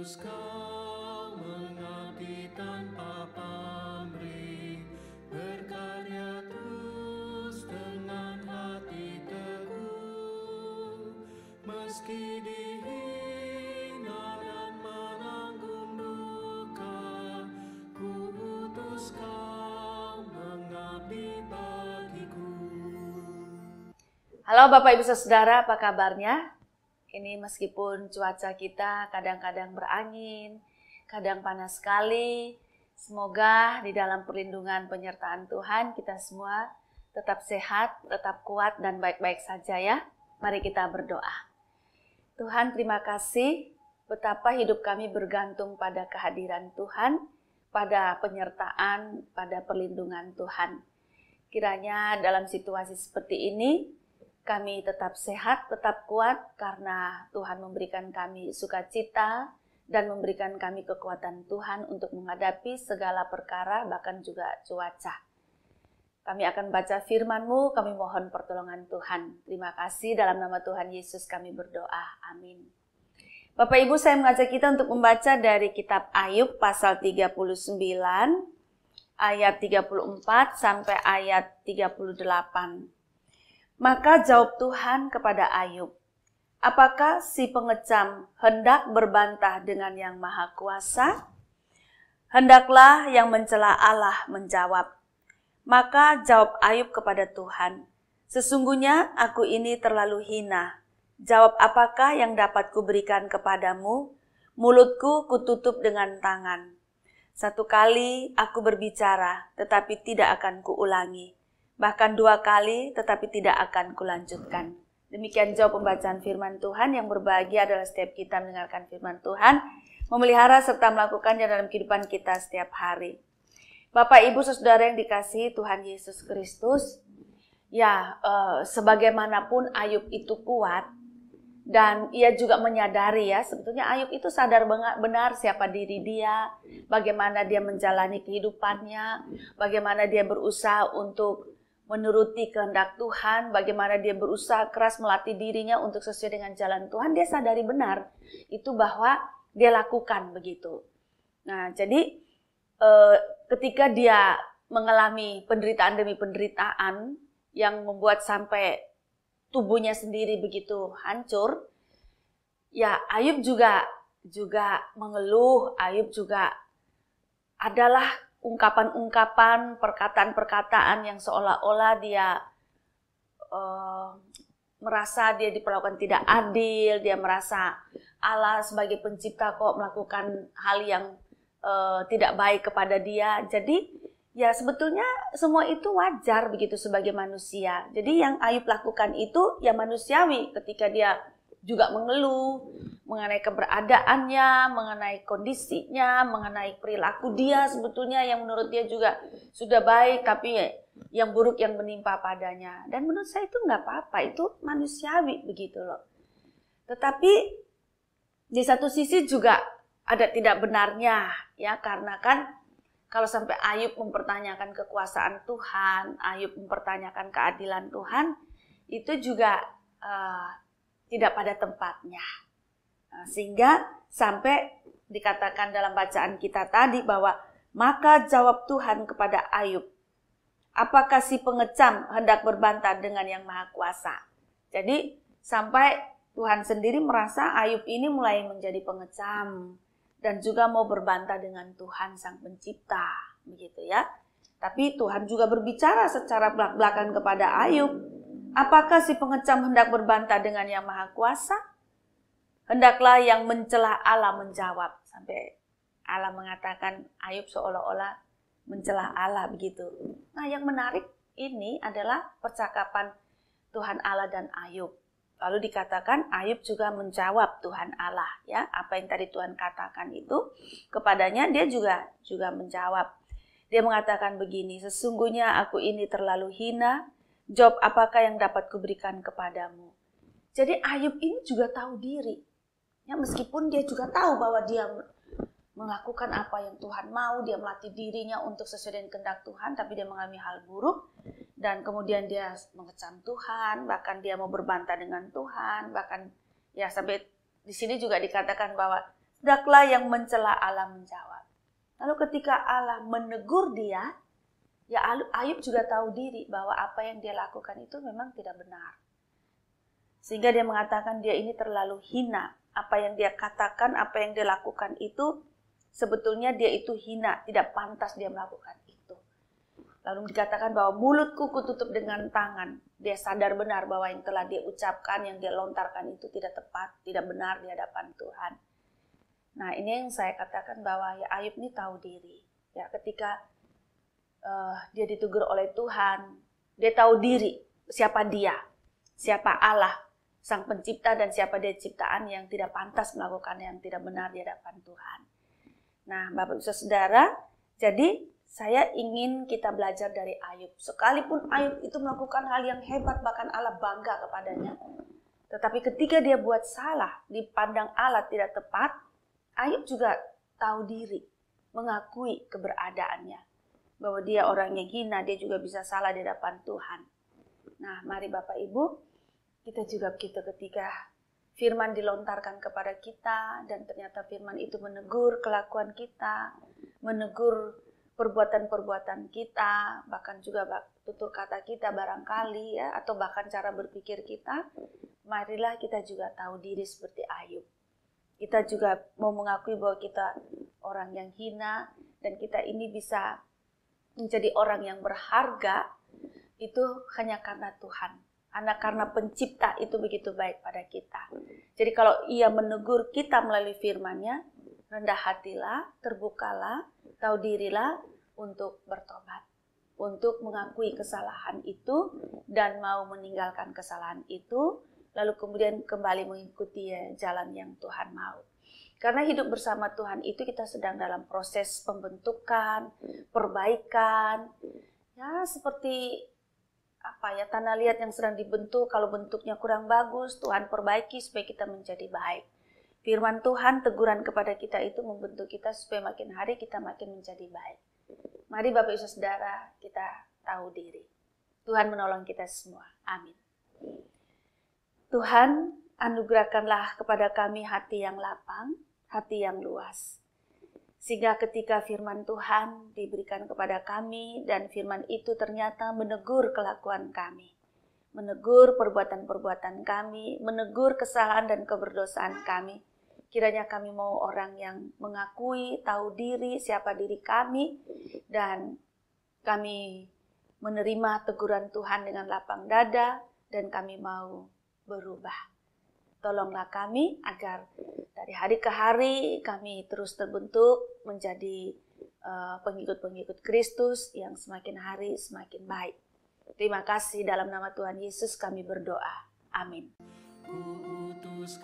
Terus kau mengabdi tanpa pamrih, berkarya terus dengan hati teguh, meski dihina dan menanggung duka, ku utus kau mengabdi bagiku. Halo Bapak Ibu Saudara, apa kabarnya? Ini meskipun cuaca kita kadang-kadang berangin, kadang panas sekali, semoga di dalam perlindungan penyertaan Tuhan kita semua tetap sehat, tetap kuat dan baik-baik saja ya. Mari kita berdoa. Tuhan, terima kasih betapa hidup kami bergantung pada kehadiran Tuhan, pada penyertaan, pada perlindungan Tuhan. Kiranya dalam situasi seperti ini, kami tetap sehat, tetap kuat karena Tuhan memberikan kami sukacita dan memberikan kami kekuatan Tuhan untuk menghadapi segala perkara, bahkan juga cuaca. Kami akan baca firman-Mu, kami mohon pertolongan Tuhan. Terima kasih, dalam nama Tuhan Yesus kami berdoa. Amin. Bapak Ibu, saya mengajak kita untuk membaca dari kitab Ayub pasal 39, ayat 34 sampai ayat 38. Maka jawab Tuhan kepada Ayub, apakah si pengecam hendak berbantah dengan yang maha kuasa? Hendaklah yang mencela Allah menjawab. Maka jawab Ayub kepada Tuhan, sesungguhnya aku ini terlalu hina. Jawab apakah yang dapat kuberikan kepadamu? Mulutku kututup dengan tangan. Satu kali aku berbicara, tetapi tidak akan kuulangi. Bahkan 2 kali, tetapi tidak akan kulanjutkan. Demikian jauh pembacaan firman Tuhan. Yang berbahagia adalah setiap kita mendengarkan firman Tuhan, memelihara serta melakukannya dalam kehidupan kita setiap hari. Bapak, Ibu, Saudara yang dikasihi Tuhan Yesus Kristus, ya sebagaimanapun Ayub itu kuat, dan ia juga menyadari ya, sebetulnya Ayub itu sadar benar siapa diri dia, bagaimana dia menjalani kehidupannya, bagaimana dia berusaha untuk menuruti kehendak Tuhan, bagaimana dia berusaha keras melatih dirinya untuk sesuai dengan jalan Tuhan. Dia sadari benar itu bahwa dia lakukan begitu. Nah, jadi ketika dia mengalami penderitaan demi penderitaan yang membuat sampai tubuhnya sendiri begitu hancur, ya Ayub juga mengeluh. Ayub juga adalah ungkapan-ungkapan, perkataan-perkataan yang seolah-olah dia merasa dia diperlakukan tidak adil, dia merasa Allah sebagai pencipta kok melakukan hal yang tidak baik kepada dia. Jadi ya sebetulnya semua itu wajar begitu sebagai manusia. Jadi yang Ayub lakukan itu ya manusiawi ketika dia juga mengeluh mengenai keberadaannya, mengenai kondisinya, mengenai perilaku dia sebetulnya yang menurut dia juga sudah baik, tapi yang buruk yang menimpa padanya. Dan menurut saya itu nggak apa-apa, itu manusiawi begitu loh. Tetapi di satu sisi juga ada tidak benarnya ya, karena kan kalau sampai Ayub mempertanyakan kekuasaan Tuhan, Ayub mempertanyakan keadilan Tuhan, itu juga tidak pada tempatnya. Sehingga sampai dikatakan dalam bacaan kita tadi bahwa maka jawab Tuhan kepada Ayub, apakah si pengecam hendak berbantah dengan yang maha kuasa? Jadi sampai Tuhan sendiri merasa Ayub ini mulai menjadi pengecam dan juga mau berbantah dengan Tuhan Sang Pencipta, begitu ya. Tapi Tuhan juga berbicara secara belak-belakan kepada Ayub, apakah si pengecam hendak berbantah dengan yang maha kuasa? Hendaklah yang mencela Allah menjawab. Sampai Allah mengatakan Ayub seolah-olah mencela Allah begitu. Nah, yang menarik ini adalah percakapan Tuhan Allah dan Ayub. Lalu dikatakan Ayub juga menjawab Tuhan Allah ya, apa yang tadi Tuhan katakan itu kepadanya dia juga menjawab. Dia mengatakan begini, sesungguhnya aku ini terlalu hina, jawab apakah yang dapat kuberikan kepadamu? Jadi Ayub ini juga tahu diri. Ya, meskipun dia juga tahu bahwa dia melakukan apa yang Tuhan mau, dia melatih dirinya untuk sesuai dengan kehendak Tuhan, tapi dia mengalami hal buruk. Dan kemudian dia mengecam Tuhan, bahkan dia mau berbantah dengan Tuhan, bahkan ya sampai di sini juga dikatakan bahwa hendaklah yang mencela Allah menjawab. Lalu ketika Allah menegur dia, ya Ayub juga tahu diri bahwa apa yang dia lakukan itu memang tidak benar. Sehingga dia mengatakan dia ini terlalu hina. Apa yang dia katakan, apa yang dia lakukan itu, sebetulnya dia itu hina, tidak pantas dia melakukan itu. Lalu dikatakan bahwa mulutku kututup dengan tangan. Dia sadar benar bahwa yang telah dia ucapkan, yang dia lontarkan itu tidak tepat, tidak benar di hadapan Tuhan. Nah, ini yang saya katakan bahwa ya Ayub ini tahu diri. Ya, ketika dia ditegur oleh Tuhan, dia tahu diri siapa dia, siapa Allah, Sang Pencipta, dan siapa dia ciptaan yang tidak pantas melakukan yang tidak benar di hadapan Tuhan. Nah, Bapak Ibu Saudara, jadi saya ingin kita belajar dari Ayub. Sekalipun Ayub itu melakukan hal yang hebat, bahkan Allah bangga kepadanya. Tetapi ketika dia buat salah, dipandang Allah tidak tepat, Ayub juga tahu diri, mengakui keberadaannya. Bahwa dia orang yang hina, dia juga bisa salah di hadapan Tuhan. Nah, mari Bapak Ibu, kita juga begitu ketika firman dilontarkan kepada kita, dan ternyata firman itu menegur kelakuan kita, menegur perbuatan-perbuatan kita, bahkan juga tutur kata kita barangkali, ya, atau bahkan cara berpikir kita, marilah kita juga tahu diri seperti Ayub. Kita juga mau mengakui bahwa kita orang yang hina, dan kita ini bisa menjadi orang yang berharga, itu hanya karena Tuhan. Karena Pencipta itu begitu baik pada kita. Jadi kalau Ia menegur kita melalui firman-Nya, rendah hatilah, terbukalah, tahu dirilah untuk bertobat, untuk mengakui kesalahan itu dan mau meninggalkan kesalahan itu, lalu kemudian kembali mengikuti jalan yang Tuhan mau. Karena hidup bersama Tuhan itu kita sedang dalam proses pembentukan, perbaikan, ya seperti tanah liat yang sedang dibentuk. Kalau bentuknya kurang bagus, Tuhan perbaiki supaya kita menjadi baik. Firman Tuhan, teguran kepada kita itu membentuk kita supaya makin hari kita makin menjadi baik. Mari Bapak Ibu Saudara, kita tahu diri. Tuhan menolong kita semua. Amin. Tuhan, anugerahkanlah kepada kami hati yang lapang, hati yang luas. Sehingga ketika firman Tuhan diberikan kepada kami, dan firman itu ternyata menegur kelakuan kami, menegur perbuatan-perbuatan kami, menegur kesalahan dan keberdosaan kami, kiranya kami mau orang yang mengakui, tahu diri, siapa diri kami, dan kami menerima teguran Tuhan dengan lapang dada, dan kami mau berubah. Tolonglah kami agar dari hari ke hari kami terus terbentuk menjadi pengikut-pengikut Kristus yang semakin hari semakin baik. Terima kasih, dalam nama Tuhan Yesus kami berdoa. Amin. Ku utus